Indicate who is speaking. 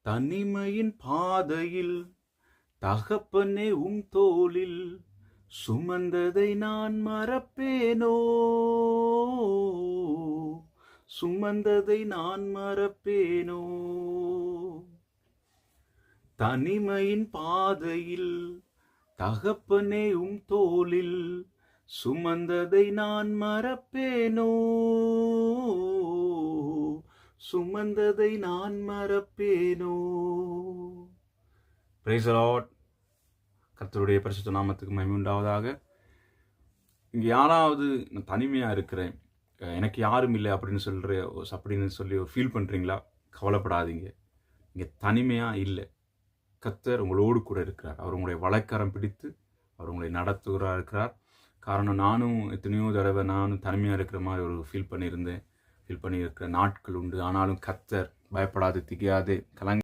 Speaker 1: தனிமையின் பாதையில் தகப்பனே தோளில் சுமந்ததை நான் மறப்பேனோ, சுமந்ததை நான் மறப்பேனோ. தனிமையின் பாதையில் தகப்பனே தோளில் சுமந்ததை நான் மறப்பேனோ, சுமந்ததை நான் மறப்பேனோ. Praise the lord. கர்த்தருடைய பரிசுத்த நாமத்துக்கு மகிமை உண்டாவதாக. இங்கே யாராவது நான் தனிமையாக இருக்கிறேன், எனக்கு யாரும் இல்லை அப்படின்னு சொல்லி ஒரு ஃபீல் பண்ணுறீங்களா? கவலைப்படாதீங்க. இங்கே தனிமையாக இல்லை. கர்த்தர் உங்களோடு கூட இருக்கிறார். அவர் உங்களுடைய வலைக்கரம் பிடித்து அவர் உங்களை நடத்துகிறார் இருக்கிறார். காரணம், நானும் எத்தனையோ தடவை நானும் தனிமையாக இருக்கிற மாதிரி ஒரு ஃபீல் பண்ணியிருக்கிற நாட்கள் உண்டு. ஆனாலும் கர்த்தர் பயப்படாது, திகையாதே,